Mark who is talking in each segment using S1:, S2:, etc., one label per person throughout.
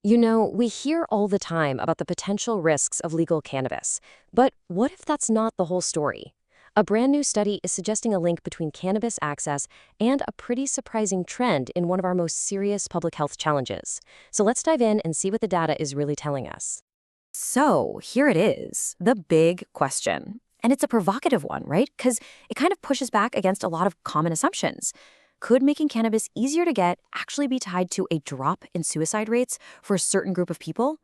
S1: You know, we hear all the time about the potential risks of legal cannabis. But what if that's not the whole story? A brand new study is suggesting a link between cannabis access and a pretty surprising trend in one of our most serious public health challenges. So let's dive in and see what the data is really telling us.
S2: So here it is, the big question. And it's a provocative one, right? Because it kind of pushes back against a lot of common assumptions. Could making cannabis easier to get actually be tied to a drop in suicide rates for a certain group of people?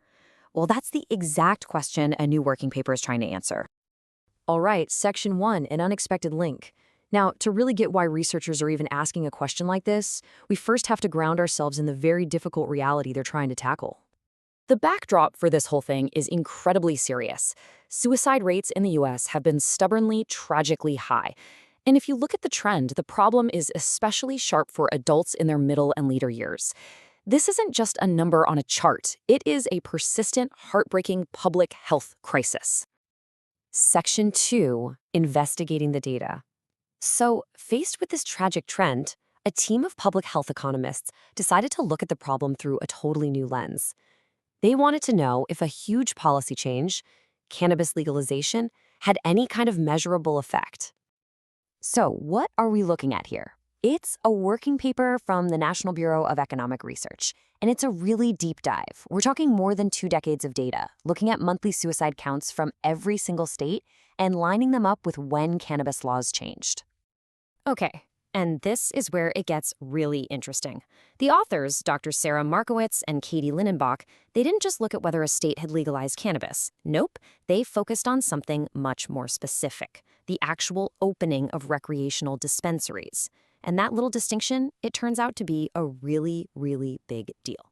S2: Well, that's the exact question a new working paper is trying to answer.
S3: All right, Section 1, an unexpected link. Now, to really get why researchers are even asking a question like this, we first have to ground ourselves in the very difficult reality they're trying to tackle. The backdrop for this whole thing is incredibly serious. Suicide rates in the US have been stubbornly, tragically high. And if you look at the trend, the problem is especially sharp for adults in their middle and later years. This isn't just a number on a chart. It is a persistent, heartbreaking public health crisis.
S2: Section 2, investigating the data. So, faced with this tragic trend, a team of public health economists decided to look at the problem through a totally new lens. They wanted to know if a huge policy change, cannabis legalization, had any kind of measurable effect. So, what are we looking at here? It's a working paper from the National Bureau of Economic Research, and it's a really deep dive. We're talking more than 2 decades of data, looking at monthly suicide counts from every single state and lining them up with when cannabis laws changed. Okay, and this is where it gets really interesting. The authors, Dr. Sarah Markowitz and Katie Linenbach, they didn't just look at whether a state had legalized cannabis. Nope, they focused on something much more specific, the actual opening of recreational dispensaries. And that little distinction, it turns out to be a really, really big deal.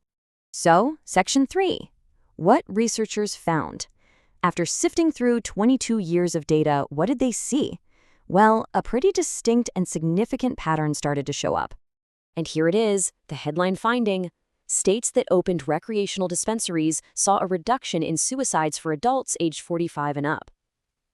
S1: So, Section 3. What researchers found. After sifting through 22 years of data, what did they see? Well, a pretty distinct and significant pattern started to show up. And here it is, the headline finding. States that opened recreational dispensaries saw a reduction in suicides for adults aged 45 and up.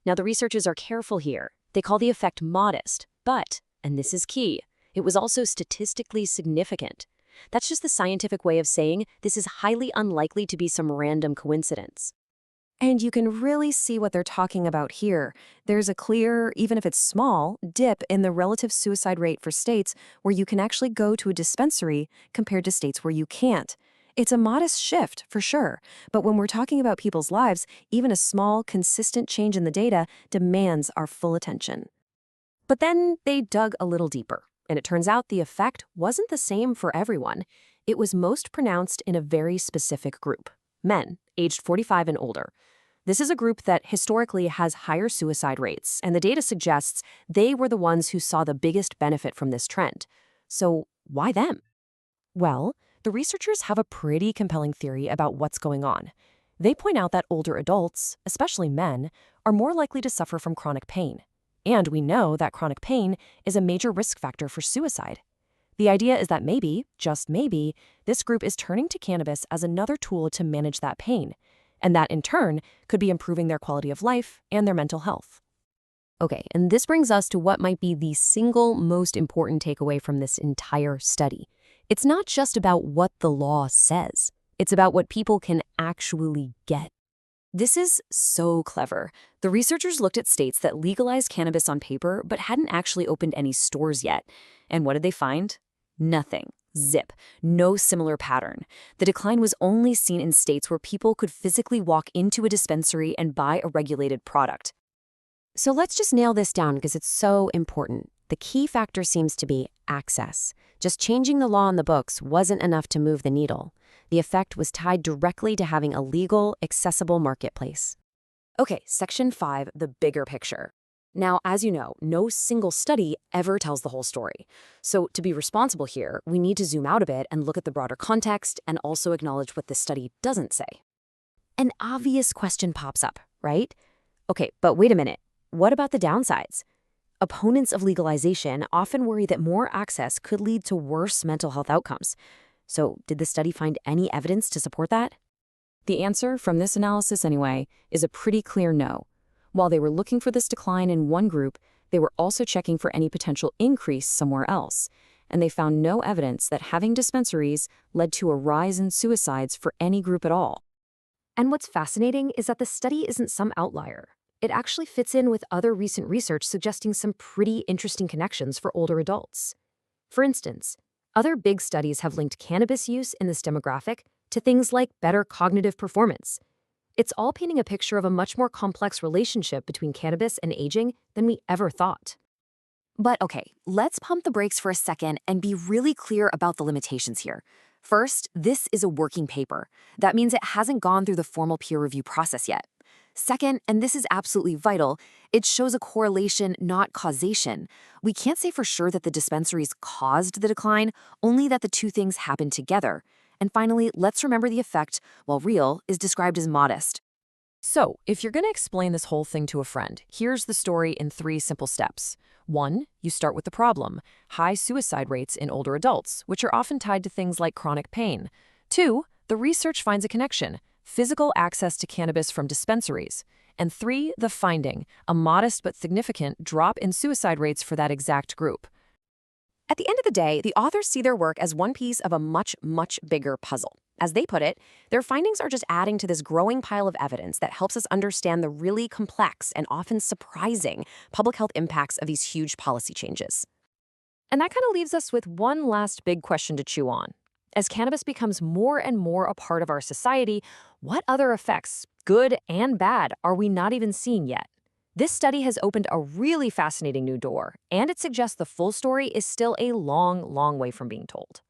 S1: Now, the researchers are careful here. They call the effect modest, but, and this is key, it was also statistically significant. That's just the scientific way of saying this is highly unlikely to be some random coincidence.
S3: And you can really see what they're talking about here. There's a clear, even if it's small, dip in the relative suicide rate for states where you can actually go to a dispensary compared to states where you can't. It's a modest shift, for sure, but when we're talking about people's lives, even a small, consistent change in the data demands our full attention. But then they dug a little deeper, and it turns out the effect wasn't the same for everyone. It was most pronounced in a very specific group, men, aged 45 and older. This is a group that historically has higher suicide rates, and the data suggests they were the ones who saw the biggest benefit from this trend. So why them? Well, the researchers have a pretty compelling theory about what's going on. They point out that older adults, especially men, are more likely to suffer from chronic pain. And we know that chronic pain is a major risk factor for suicide. The idea is that maybe, just maybe, this group is turning to cannabis as another tool to manage that pain, and that in turn could be improving their quality of life and their mental health.
S1: Okay, and this brings us to what might be the single most important takeaway from this entire study. It's not just about what the law says. It's about what people can actually get.
S3: This is so clever. The researchers looked at states that legalized cannabis on paper but hadn't actually opened any stores yet. And what did they find? Nothing. Zip. No similar pattern. The decline was only seen in states where people could physically walk into a dispensary and buy a regulated product.
S1: So let's just nail this down because it's so important. The key factor seems to be access. Just changing the law on the books wasn't enough to move the needle. The effect was tied directly to having a legal, accessible marketplace.
S3: Okay, Section 5, the bigger picture. Now, as you know, no single study ever tells the whole story. So to be responsible here, we need to zoom out a bit and look at the broader context and also acknowledge what this study doesn't say.
S1: An obvious question pops up, right? Okay, but wait a minute. What about the downsides? Opponents of legalization often worry that more access could lead to worse mental health outcomes. So, did the study find any evidence to support that?
S3: The answer, from this analysis anyway, is a pretty clear no. While they were looking for this decline in one group, they were also checking for any potential increase somewhere else.
S1: and they found no evidence that having dispensaries led to a rise in suicides for any group at all.
S2: And what's fascinating is that the study isn't some outlier. It actually fits in with other recent research suggesting some pretty interesting connections for older adults. For instance, other big studies have linked cannabis use in this demographic to things like better cognitive performance. It's all painting a picture of a much more complex relationship between cannabis and aging than we ever thought.
S3: But okay, let's pump the brakes for a second and be really clear about the limitations here. First, this is a working paper. That means it hasn't gone through the formal peer review process yet. Second, and this is absolutely vital, it shows a correlation, not causation. We can't say for sure that the dispensaries caused the decline, only that the two things happened together. And finally, let's remember the effect, while real, is described as modest.
S1: So, if you're going to explain this whole thing to a friend, here's the story in 3 simple steps. 1, you start with the problem, high suicide rates in older adults, which are often tied to things like chronic pain. 2, the research finds a connection, physical access to cannabis from dispensaries. And 3, the finding, a modest but significant drop in suicide rates for that exact group.
S3: At the end of the day, the authors see their work as one piece of a much, much bigger puzzle. As they put it, their findings are just adding to this growing pile of evidence that helps us understand the really complex and often surprising public health impacts of these huge policy changes.
S2: And that kind of leaves us with one last big question to chew on. As cannabis becomes more and more a part of our society, what other effects, good and bad, are we not even seeing yet? This study has opened a really fascinating new door, and it suggests the full story is still a long, long way from being told.